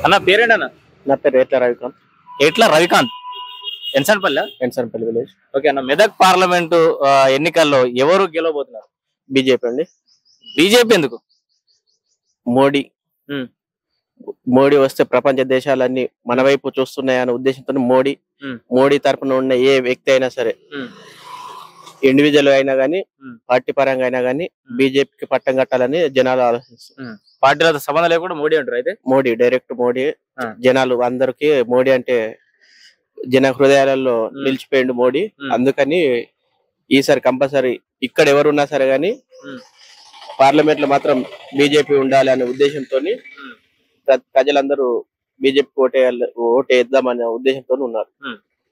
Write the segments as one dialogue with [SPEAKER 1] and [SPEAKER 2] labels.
[SPEAKER 1] అన్న పేరేంటన్నా?
[SPEAKER 2] నా పేరు ఎట్ల రవికాంత్.
[SPEAKER 1] ఎట్లా రవికాంత్, ఎన్సన్పల్లి
[SPEAKER 2] ఎన్సన్పల్లి విలేజ్.
[SPEAKER 1] ఓకే అన్న, మెదక్ పార్లమెంటు ఎన్నికల్లో ఎవరు గెలవబోతున్నారు?
[SPEAKER 2] బీజేపీ అండి.
[SPEAKER 1] బీజేపీ ఎందుకు?
[SPEAKER 2] మోడీ
[SPEAKER 1] ఉమ్,
[SPEAKER 2] మోడీ వస్తే ప్రపంచ దేశాలన్నీ మన వైపు చూస్తున్నాయనే ఉద్దేశంతో మోడీ తరపున ఉన్న ఏ వ్యక్తి అయినా సరే,
[SPEAKER 1] ఉమ్,
[SPEAKER 2] ఇండివిజువల్ అయినా గానీ
[SPEAKER 1] ఉమ్,
[SPEAKER 2] పార్టీ పరంగా అయినా గానీ బీజేపీకి పట్టం కట్టాలని జనాలు ఆలోచిస్తారు.
[SPEAKER 1] ఉమ్. పార్టీలతో సంబంధం లేకుండా మోడీ అంటారు అయితే?
[SPEAKER 2] మోడీ డైరెక్ట్ మోడీ.
[SPEAKER 1] ఆ.
[SPEAKER 2] జనాలు అందరికి మోడీ అంటే జన హృదయాలలో నిలిచిపోయిండు మోడీ. అందుకని ఈసారి కంపల్సరీ ఇక్కడ ఎవరున్నా సరే గానీ పార్లమెంట్ లో మాత్రం బీజేపీ ఉండాలి అనే ఉద్దేశంతో ప్రజలందరూ బీజేపీ ఓటేద్దామనే ఉద్దేశంతో ఉన్నారు.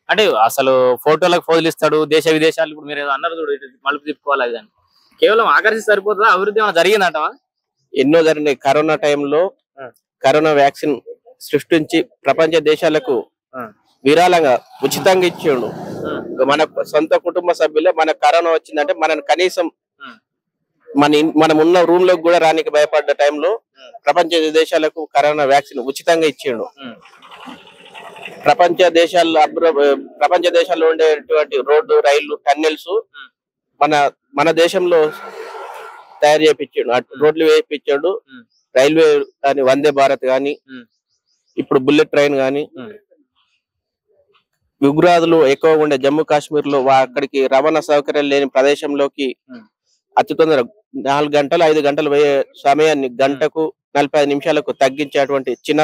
[SPEAKER 1] అంటే అసలు ఫోటోలకు ఫోజులు ఇస్తాడు, దేశ విదేశాలు ఇప్పుడు మీరు అన్నారు చూడు, మలుపు తిప్పుకోవాలి కానీ కేవలం ఆకర్షిస్తే సరిపోతుందా? అభివృద్ధి ఏమైనా జరిగిందంటవా?
[SPEAKER 2] ఎన్నో జరిగినాయి. కరోనా టైంలో కరోనా వ్యాక్సిన్ సృష్టించి ప్రపంచ దేశాలకు విరాళంగా ఉచితంగా ఇచ్చిండు. మన సొంత కుటుంబ సభ్యులే మన కరోనా వచ్చిందంటే మనం కనీసం మనం ఉన్న రూమ్ లోకి కూడా రానికి భయపడ్డ టైంలో ప్రపంచ దేశాలకు కరోనా వ్యాక్సిన్ ఉచితంగా ఇచ్చిండు. ప్రపంచ దేశాల్లో ఉండేటువంటి రోడ్డు, రైళ్లు, టన్నెల్స్ మన దేశంలో తయారు చేయించాడు. రోడ్లు వేయించాడు. రైల్వే కానీ, వందే భారత్ గాని, ఇప్పుడు బుల్లెట్ ట్రైన్ గాని, ఉగ్రవాదులు ఎక్కువగా ఉండే జమ్మూ కాశ్మీర్ లో అక్కడికి రవాణా సౌకర్యం లేని ప్రదేశంలోకి అతి తొందర 4 గంటలు 5 గంటలు పోయే సమయాన్ని గంటకు 45 నిమిషాలకు తగ్గించేటువంటి చిన్న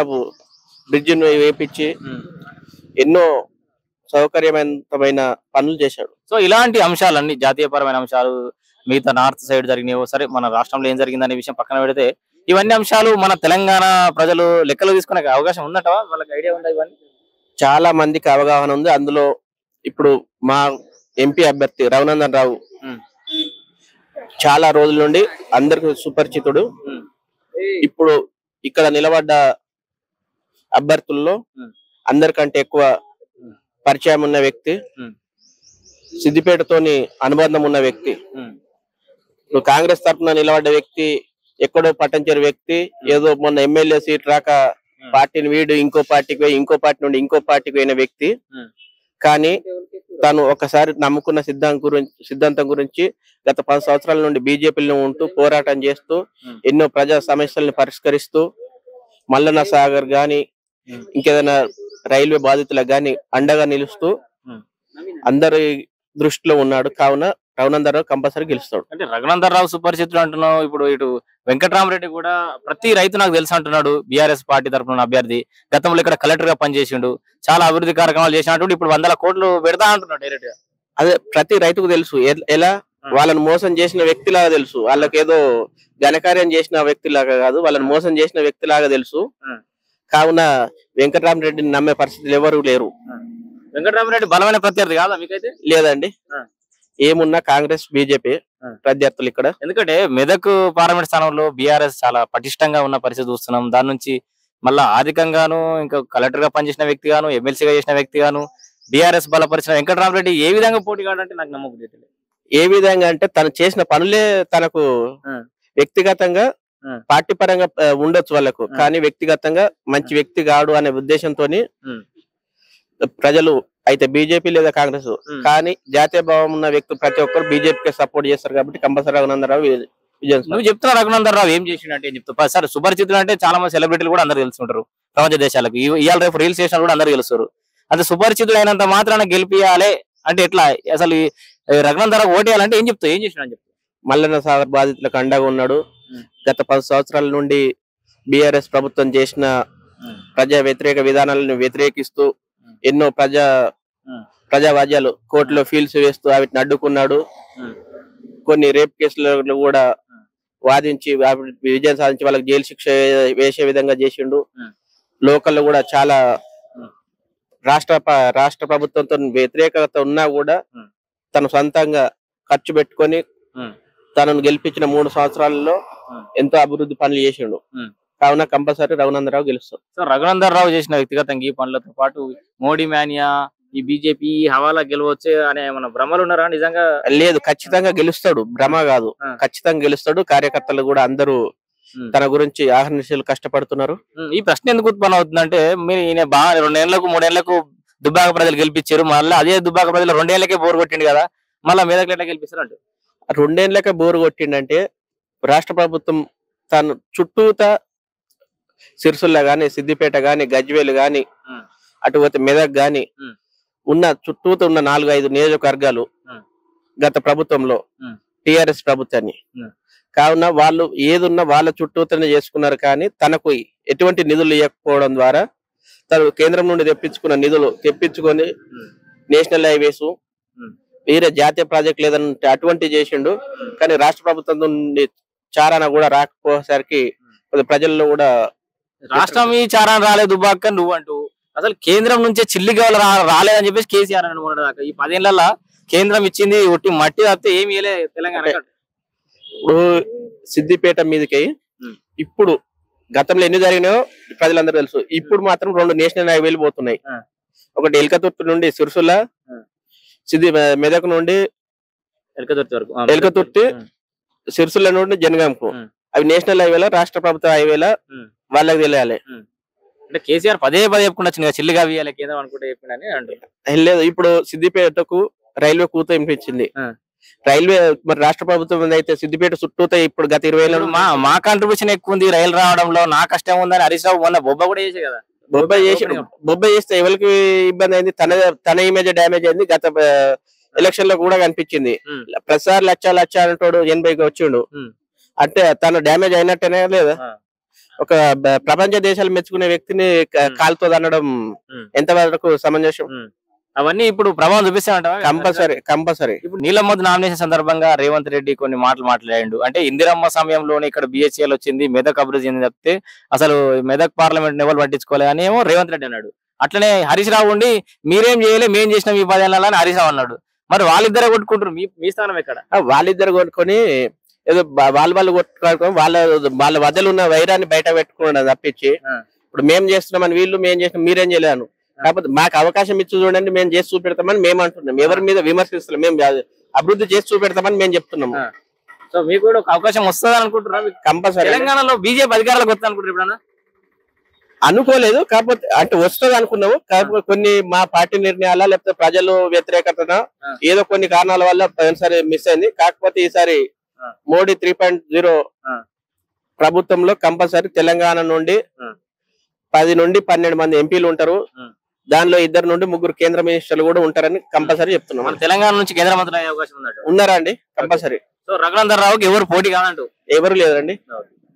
[SPEAKER 2] బ్రిడ్జ్ వేపించి ఎన్నో సౌకర్యవంతమైన పనులు చేశాడు.
[SPEAKER 1] సో ఇలాంటి అంశాలన్నీ జాతీయపరమైన అంశాలు, మిగతా నార్త్ సైడ్ జరిగినాయో సరే, మన రాష్ట్రంలో ఏం జరిగిందనే విషయం పక్కన పెడితే ఇవన్నీ అంశాలు మన తెలంగాణ ప్రజలు లెక్కలు తీసుకునే అవకాశం ఉందటవా? వాళ్ళకి ఐడియా ఉందా? ఇవన్నీ
[SPEAKER 2] చాలా మందికి అవగాహన ఉంది. అందులో ఇప్పుడు మా ఎంపీ అభ్యర్థి రఘునందన్ రావు చాలా రోజుల నుండి అందరికి సుపరిచితుడు. ఇప్పుడు ఇక్కడ నిలబడ్డ అభ్యర్థుల్లో అందరికంటే ఎక్కువ పరిచయం ఉన్న వ్యక్తి, సిద్దిపేటతోని అనుబంధం ఉన్న వ్యక్తి. ఇప్పుడు కాంగ్రెస్ తరఫున నిలబడ్డ వ్యక్తి, ఎక్కడో పట్టంచేరు వ్యక్తి, ఏదో మొన్న ఎమ్మెల్యే సీట్ రాక పార్టీని వీడు ఇంకో పార్టీకి పోయి, ఇంకో పార్టీ నుండి ఇంకో పార్టీకి పోయిన వ్యక్తి. కానీ తను ఒకసారి నమ్ముకున్న సిద్ధాంతం గురించి గత 10 సంవత్సరాల నుండి బీజేపీలో ఉంటూ పోరాటం చేస్తూ ఎన్నో ప్రజా సమస్యలను పరిష్కరిస్తూ మల్లన్న సాగర్ గాని, ఇంకేదైనా రైల్వే బాధితులకు గాని అండగా నిలుస్తూ అందరి దృష్టిలో ఉన్నాడు. కావున రఘునందన్ రావు కంపల్సరీ గెలుస్తాడు.
[SPEAKER 1] అంటే రఘునందన్ రావు సుపరిచితుడు అంటున్నావు. ఇప్పుడు ఇటు వెంకటరామరెడ్డి కూడా ప్రతి రైతు నాకు తెలుసు అంటున్నాడు. బీఆర్ఎస్ పార్టీ తరఫున అభ్యర్థి, గతంలో ఇక్కడ కలెక్టర్ గా పనిచేసిండు, చాలా అభివృద్ధి కార్యక్రమాలు చేసినట్టు ఇప్పుడు 100 కోట్లు పెడతా అంటున్నాడు డైరెక్ట్ గా.
[SPEAKER 2] అదే ప్రతి రైతుకు తెలుసు. ఎలా వాళ్ళని మోసం చేసిన వ్యక్తిలాగా తెలుసు. వాళ్ళకి ఏదో ఘనకార్యం చేసిన వ్యక్తిలాగా కాదు, వాళ్ళని మోసం చేసిన వ్యక్తిలాగా తెలుసు. కావున వెంకటరామరెడ్డిని నమ్మే పరిస్థితులు ఎవరు లేరు.
[SPEAKER 1] వెంకటరామరెడ్డి బలమైన ప్రత్యర్థి కాదా మీకైతే?
[SPEAKER 2] లేదండి, ఏమున్నా కాంగ్రెస్ బీజేపీ ప్రత్యర్థులు ఇక్కడ.
[SPEAKER 1] ఎందుకంటే మెదక్ పార్లమెంట్ స్థానంలో బీఆర్ఎస్ చాలా పటిష్టంగా ఉన్న పరిస్థితి చూస్తున్నాం. దాని నుంచి మళ్ళా ఆర్థికంగాను, ఇంకా కలెక్టర్ గా పనిచేసిన వ్యక్తి గాను, ఎమ్మెల్సీగా చేసిన వ్యక్తి గాను బీఆర్ఎస్ బలపరిచిన వెంకటరామరెడ్డి ఏ విధంగా పోటీ కాడంటే నాకు నమ్మకం.
[SPEAKER 2] ఏ విధంగా అంటే తను చేసిన పనులే తనకు వ్యక్తిగతంగా, పార్టీ పరంగా ఉండొచ్చు వాళ్ళకు, కానీ వ్యక్తిగతంగా మంచి వ్యక్తి కాడు అనే ఉద్దేశంతో ప్రజలు అయితే బీజేపీ లేదా కాంగ్రెస్, కానీ జాతీయ భావం ఉన్న వ్యక్తులు ప్రతి ఒక్కరు బీజేపీకి సపోర్ట్ చేస్తారు. కాబట్టి కంపల్సరీ రఘునందన్ రావు విజయం.
[SPEAKER 1] నువ్వు చెప్తున్నా రఘునందన్ రావు ఏం చేసిండు ఏం చెప్తా సార్? సుపరిచితులు అంటే చాలా మంది సెలబ్రిటీలు కూడా అందరు తెలుసుకుంటారు ప్రపంచ దేశాలకు. ఇవాళ రేపు రీల్ స్టేషన్ కూడా అందరు తెలుస్తారు. అంటే సుపరిచితులు అయినంత మాత్రాన గెలిపియాలి అంటే ఎట్లా? అసలు రఘునందన్ రావు ఓటేయాలంటే ఏం చెప్తావు? ఏం చేసిన అని చెప్తా?
[SPEAKER 2] మల్లన్న సాగర్ బాధితులకు అండగా ఉన్నాడు. గత 10 సంవత్సరాల నుండి బీఆర్ఎస్ ప్రభుత్వం చేసిన ప్రజా వ్యతిరేక విధానాలను వ్యతిరేకిస్తూ ఎన్నో ప్రజావాద్యాలు కోర్టులో ఫీల్స్ వేస్తూ వాటిని అడ్డుకున్నాడు. కొన్ని రేప్ కేసులలో కూడా వాదించి విజయం సాధించి వాళ్ళకి జైలు శిక్ష వేసే విధంగా చేసిండు. లోకల్లో కూడా చాలా రాష్ట్ర ప్రభుత్వంతో వ్యతిరేకత ఉన్నా కూడా తను సొంతంగా ఖర్చు పెట్టుకొని తనను గెలిపించిన 3 సంవత్సరాలలో ఎంతో అభివృద్ధి పనులు చేసిండు. కావున కంపల్సరీ రఘునందన్ రావు గెలుస్తాడు.
[SPEAKER 1] సో రఘునందన్ రావు చేసిన వ్యక్తిగతంగా ఈ పనులతో పాటు మోడీ మానియా, ఈ బీజేపీ హవాలా గెలవచ్చే అనే మన భ్రమలు ఉన్నారా? నిజంగా
[SPEAKER 2] లేదు, ఖచ్చితంగా గెలుస్తాడు. భ్రమ కాదు, ఖచ్చితంగా గెలుస్తాడు. కార్యకర్తలు కూడా అందరూ తన గురించి ఆహర్నిశలు కష్టపడుతున్నారు.
[SPEAKER 1] ఈ ప్రశ్న ఎందుకు ఉత్పన్నం అవుతుందంటే మీరు ఈయన బాగా 2 ఏళ్లకు 3 ఏళ్లకు దుబ్బాక ప్రజలు గెలిపించారు, మళ్ళీ అదే దుబ్బాక ప్రజలు 2 ఏళ్లకే బోర్ కొట్టిండు కదా, మళ్ళీ మీదకి ఎట్లా గెలిపిస్తారు అంటే
[SPEAKER 2] 2 ఏళ్లకే బోరు కొట్టిండంటే రాష్ట్ర ప్రభుత్వం తను చుట్టూత సిరిసిల్ల గాని, సిద్దిపేట గాని, గజ్వేల్ గాని, అటుపోతే మెదక్ గాని ఉన్న చుట్టూత ఉన్న 4-5 నియోజకవర్గాలు గత ప్రభుత్వంలో టిఆర్ఎస్ ప్రభుత్వాన్ని కావున వాళ్ళు ఏదున్నా వాళ్ళ చుట్టూతనే చేసుకున్నారు. కానీ తనకు ఎటువంటి నిధులు ఇవ్వకపోవడం ద్వారా తను కేంద్రం నుండి తెప్పించుకున్న నిధులు తెప్పించుకొని నేషనల్ హైవేస్ వేరే జాతీయ ప్రాజెక్ట్ లేదంటే అటువంటి చేసిండు. కానీ రాష్ట్ర ప్రభుత్వం నుండి చారాన కూడా రాకపోయేసరికి ప్రజల్లో కూడా
[SPEAKER 1] రాష్ట్రం ఈ చారాన్ని రాలేదు దుబ్బాక నువ్వు అంటూ, అసలు కేంద్రం నుంచే చిల్లిగా రాలేదని చెప్పేసి కేసీఆర్ అనుకున్నాడు దాకా. ఈ 10 ఏళ్లలో కేంద్రం ఇచ్చింది ఒట్టి మట్టి తప్పితే ఏమి ఇవ్వలే తెలంగాణ.
[SPEAKER 2] ఇప్పుడు సిద్దిపేట మీదకి ఇప్పుడు గతంలో ఎన్ని జరిగినాయో ప్రజలందరూ తెలుసు. ఇప్పుడు మాత్రం 2 నేషనల్ హైవేలు పోతున్నాయి. ఒకటి ఎల్కతుర్తి నుండి సిరిసిల్ల, మెదక్ నుండి ఎల్కతుర్తి, సిరిసిల్ల నుండి జనగాంకు. అవి నేషనల్ హైవేల, రాష్ట్ర ప్రభుత్వ హైవేల వాళ్ళకి తెలియాలి.
[SPEAKER 1] అంటే కేసీఆర్ పదే చెప్పుకుంటా వచ్చింది చిల్లిగా ఇవ్వాలి కేంద్రం అనుకుంటే చెప్పిండని అంటే
[SPEAKER 2] లేదు. ఇప్పుడు సిద్దిపేటకు రైల్వే కూత వినిపించింది. రైల్వే మరి రాష్ట్ర ప్రభుత్వం అయితే సిద్దిపేట చుట్టూతో ఇప్పుడు గత 20 ఏళ్ళు
[SPEAKER 1] మా కాంట్రిబ్యూషన్ ఎక్కువ ఉంది రైలు రావడంలో, నా కష్టం ఉందని హరీష్ రావు మొన్న బొబ్బ కూడా చేసే కదా.
[SPEAKER 2] బొబ్బ చేస్తే ఎవరికి ఇబ్బంది అయింది? తన ఇమేజ్ డ్యామేజ్ అయింది. గత ఎలక్షన్ లో కూడా కనిపించింది. ప్రతిసారి లక్ష అంటాడు, 80కి వచ్చిండు అంటే తను డ్యామేజ్ అయినట్టేనే లేదా? ఒక ప్రపంచ దేశాలు మెచ్చుకునే వ్యక్తిని కాలుతో అనడం ఎంతవరకు సమంజసం?
[SPEAKER 1] అవన్నీ ఇప్పుడు ప్రభావం చూపిస్తామంట.
[SPEAKER 2] కంపల్సరీ
[SPEAKER 1] ఇప్పుడు నీలమ్మద్ నామినేషన్ సందర్భంగా రేవంత్ రెడ్డి కొన్ని మాటలు మాట్లాడాడు. అంటే ఇందిరమ్మ సమయంలోనే ఇక్కడ బిహెచ్ఎల్ వచ్చింది, మెదక్ అభివృద్ధి చెంది తప్పితే అసలు మెదక్ పార్లమెంట్ ఎవరు పట్టించుకోలే అని ఏమో రేవంత్ రెడ్డి అన్నాడు. అట్లనే హరీష్ రావు ఉండి మీరేం చేయలే, మేం చేసినాం ఈ 10 ఏళ్ళ అని హరీష్ రావు అన్నాడు. మరి వాళ్ళిద్దరే కొట్టుకుంటారు, మీ స్థానం ఎక్కడ?
[SPEAKER 2] వాళ్ళిద్దరు కొట్టుకొని ఏదో వాళ్ళు కొట్టుకోవడం, వాళ్ళ వద్దలు ఉన్న వైరాన్ని బయట పెట్టుకోవడం తప్పించి ఇప్పుడు మేం చేస్తున్నామని వీళ్ళు మేం చేసినాం మీరేం చేయలేను. కాకపోతే మాకు అవకాశం ఇచ్చి చూడండి, మేము చేసి చూపెడతామని మేము అంటున్నాం. ఎవరి మీద విమర్శిస్తున్నాం, మేము అభివృద్ధి చేసి చూపెడతామని మేము చెప్తున్నాము.
[SPEAKER 1] సో మీకు కూడా ఒక అవకాశం వస్తుంది అనుకుంటున్నాం.
[SPEAKER 2] కంపల్సరీ
[SPEAKER 1] తెలంగాణలో బీజేపీ అధికారులకు వస్తుంది అనుకుంటారు ఎప్పుడన్నా?
[SPEAKER 2] అనుకోలేదు, కాకపోతే అంటే వస్తుంది అనుకున్నాము. కాకపోతే కొన్ని మా పార్టీ నిర్ణయాల లేకపోతే ప్రజలు వ్యతిరేకతన ఏదో కొన్ని కారణాల వల్ల పోయినసారి మిస్ అయింది. కాకపోతే ఈసారి మోడీ 3.0 ప్రభుత్వంలో కంపల్సరీ తెలంగాణ నుండి 10 నుండి 12 మంది ఎంపీలు ఉంటారు. దానిలో 2 నుండి 3 కేంద్ర మినిస్టర్లు కూడా ఉంటారని కంపల్సరీ చెప్తున్నాం.
[SPEAKER 1] తెలంగాణ నుంచి కేంద్ర మంత్రులు అయ్యే అవకాశం ఉందంట.
[SPEAKER 2] ఉన్నారా అండి? కంపల్సరీ.
[SPEAKER 1] సో రఘునందన్ రావుకి ఎవరు పోటీ కాదంటూ
[SPEAKER 2] ఎవరు లేదండి.